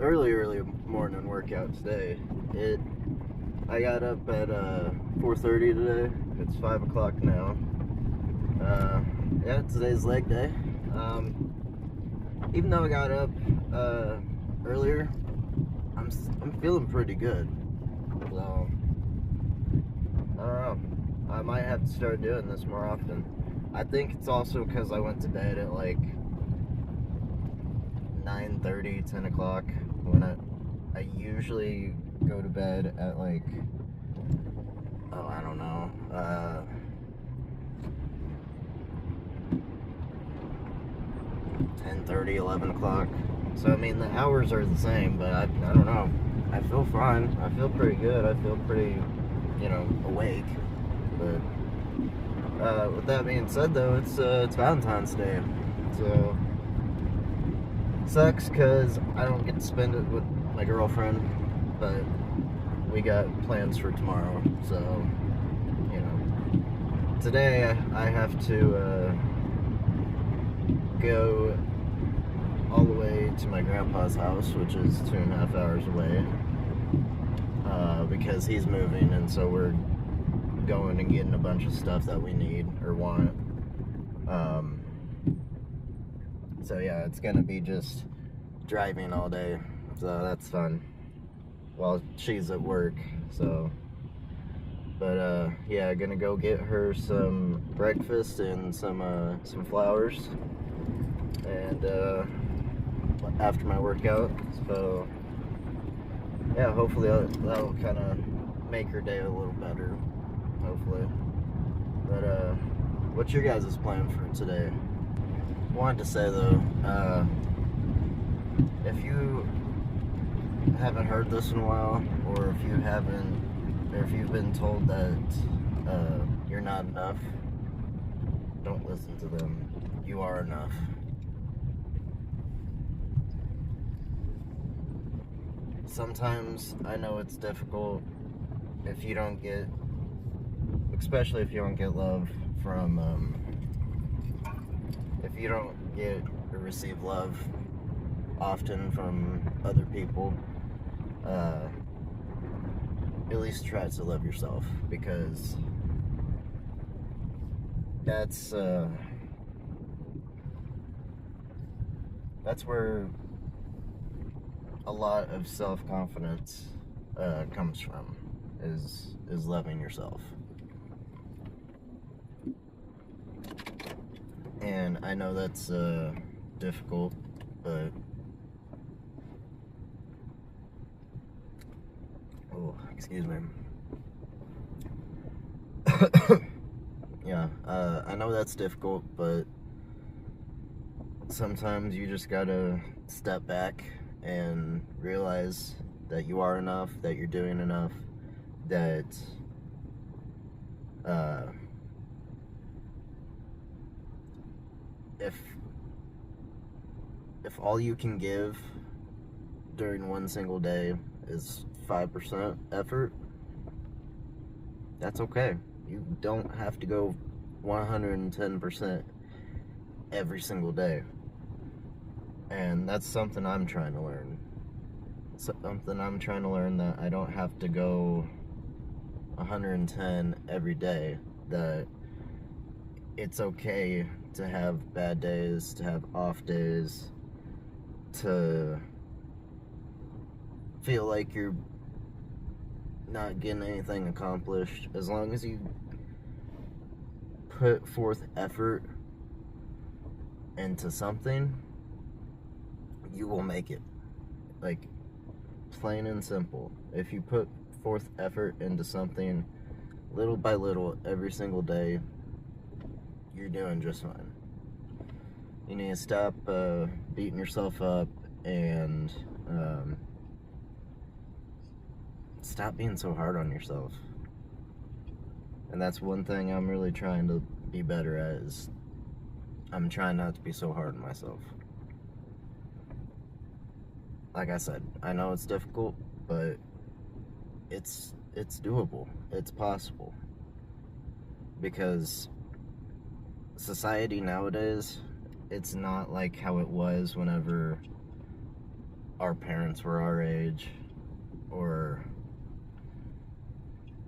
early morning workout today. I got up at 4:30 today. It's 5 o'clock now. Yeah, today's leg day. Even though I got up earlier, I'm feeling pretty good. So I don't know. I might have to start doing this more often. I think it's also because I went to bed at like 9:30, 10 o'clock, when I usually go to bed at like, I don't know, 10:30, 11 o'clock. So, I mean, the hours are the same, but I don't know. I feel fine. I feel pretty good. I feel pretty, awake. But, with that being said, though, it's Valentine's Day. So, sucks because I don't get to spend it with my girlfriend, but we got plans for tomorrow. So, today I have to go all the way to my grandpa's house, which is 2.5 hours away, because he's moving, and so we're going and getting a bunch of stuff that we need or want. So yeah, it's gonna be just driving all day, so that's fun while she's at work. So, but yeah, gonna go get her some breakfast and some flowers, and after my workout. So yeah, hopefully that'll kind of make her day a little better, hopefully. But what's your guys' plan for today? Wanted to say though, if you haven't heard this in a while, or if you've been told that you're not enough, don't listen to them. You are enough. Sometimes I know it's difficult if you don't get, especially if you don't get love from, if you don't get or receive love often from other people, at least try to love yourself, because that's where a lot of self-confidence comes from, is loving yourself. And I know that's difficult, but excuse me. Yeah, I know that's difficult, but sometimes you just gotta step back and realize that you are enough, that you're doing enough, that if all you can give during one single day is 5% effort, that's okay. You don't have to go 110% every single day. And that's something I'm trying to learn. That I don't have to go 110 every day. That it's okay to have bad days, to have off days, to feel like you're not getting anything accomplished. As long as you put forth effort into something, you will make it. Like, plain and simple. If you put forth effort into something little by little every single day, you're doing just fine. You need to stop beating yourself up, and stop being so hard on yourself. And that's one thing I'm really trying to be better at, is I'm trying not to be so hard on myself. Like I said, I know it's difficult, but it's doable. It's possible. Because society nowadays, it's not like how it was whenever our parents were our age, or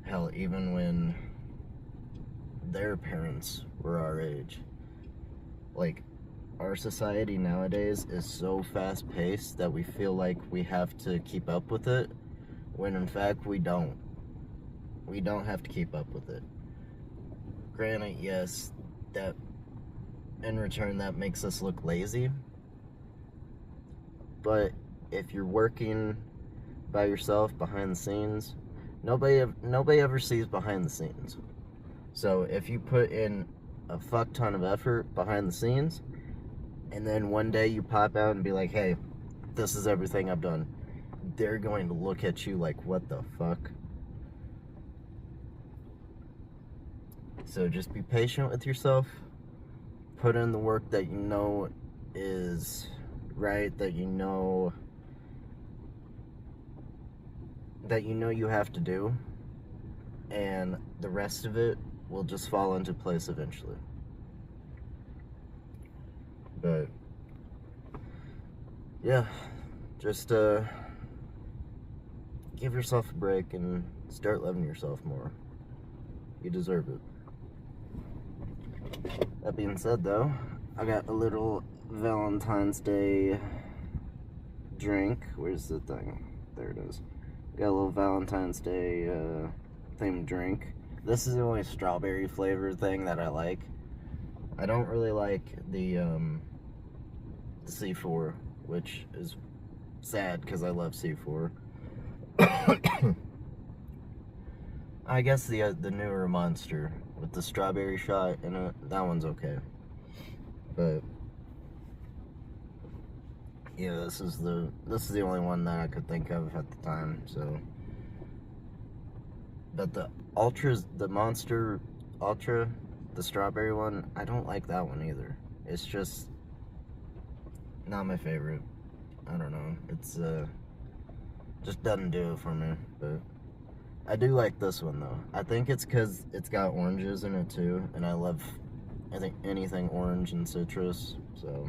hell, even when their parents were our age. Like, our society nowadays is so fast-paced that we feel like we have to keep up with it, when in fact we don't. We don't have to keep up with it. Granted, yes, that in return that makes us look lazy, but if you're working by yourself behind the scenes, nobody ever sees behind the scenes. So if you put in a fuck ton of effort behind the scenes, and then one day you pop out and be like, hey, this is everything I've done, they're going to look at you like, what the fuck? So just be patient with yourself. Put in the work that you know is right, that you know you have to do, and the rest of it will just fall into place eventually. But yeah, just give yourself a break and start loving yourself more. You deserve it. That being said, though, I got a little Valentine's Day drink. Where's the thing? There it is. Got a little Valentine's Day themed drink. This is the only strawberry flavored thing that I like. I don't really like the C4, which is sad because I love C4. I guess the newer Monster with the strawberry shot in it, that one's okay. But yeah, this is the only one that I could think of at the time. So, but the Monster Ultra, the strawberry one, I don't like that one either. It's just not my favorite. I don't know. It's just doesn't do it for me. But I do like this one though. I think it's because it's got oranges in it too, and I think anything orange and citrus. So.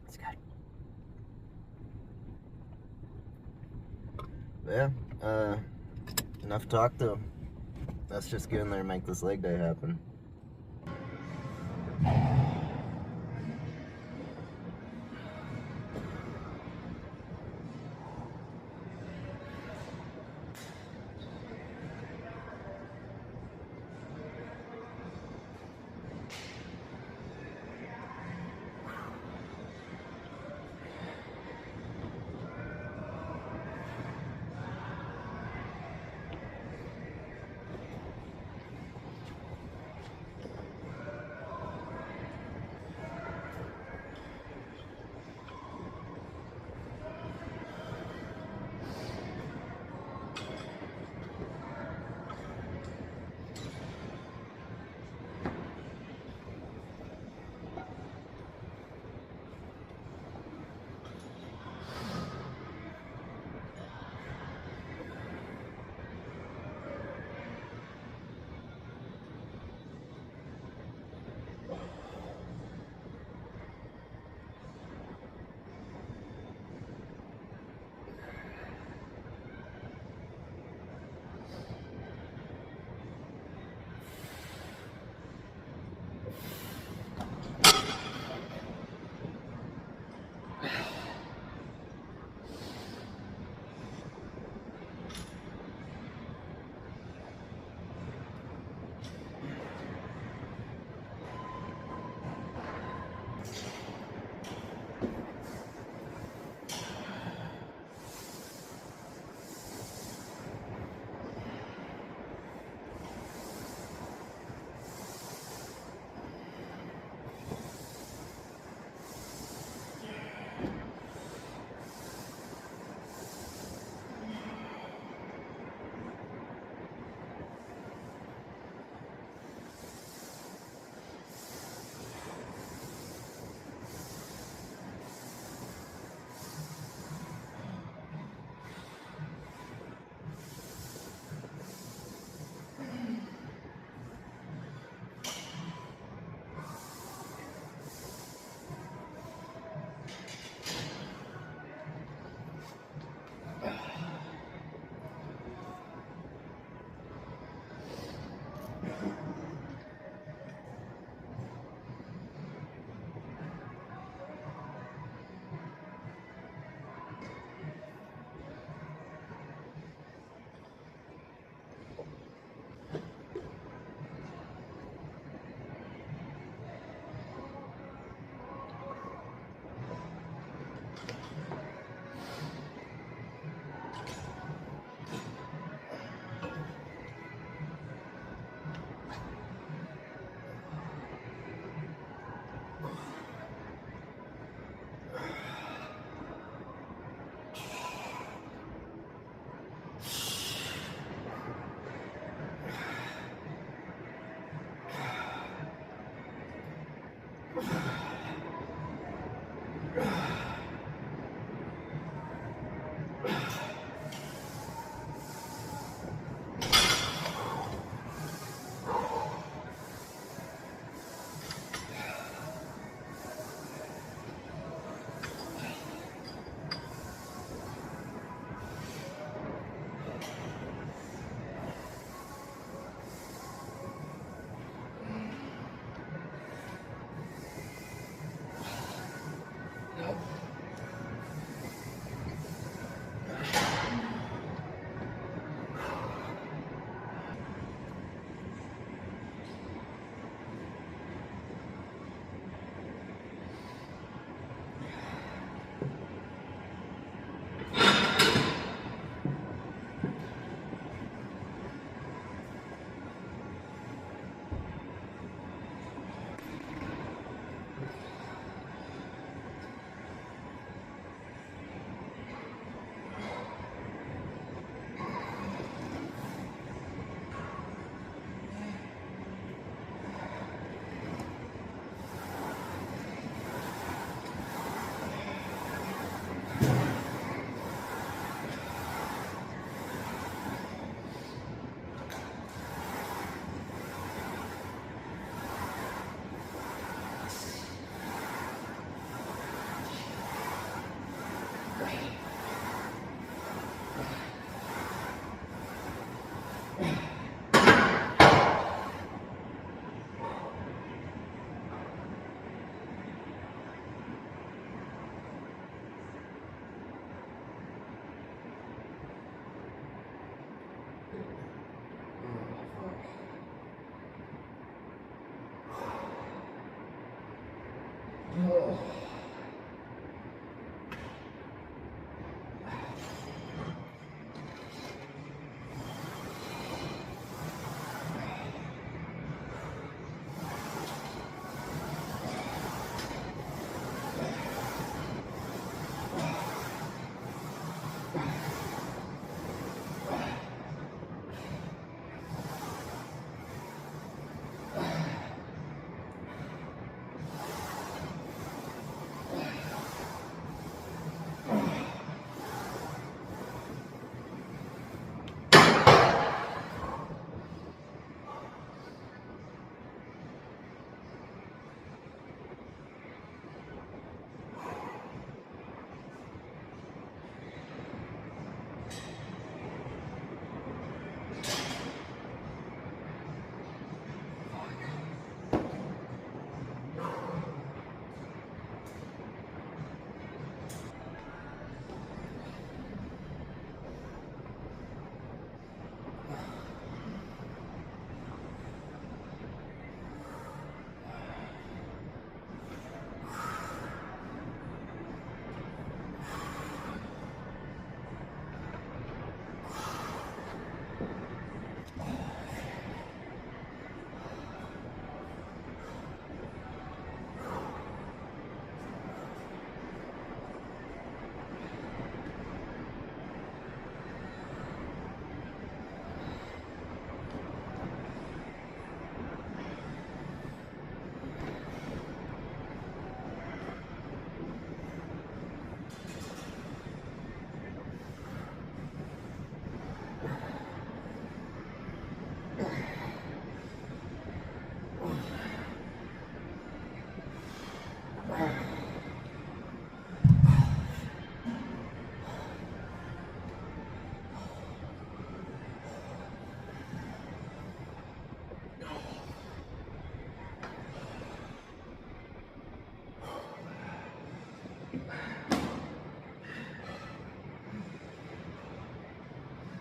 It's good. But yeah, enough talk though. Let's just get in there and make this leg day happen.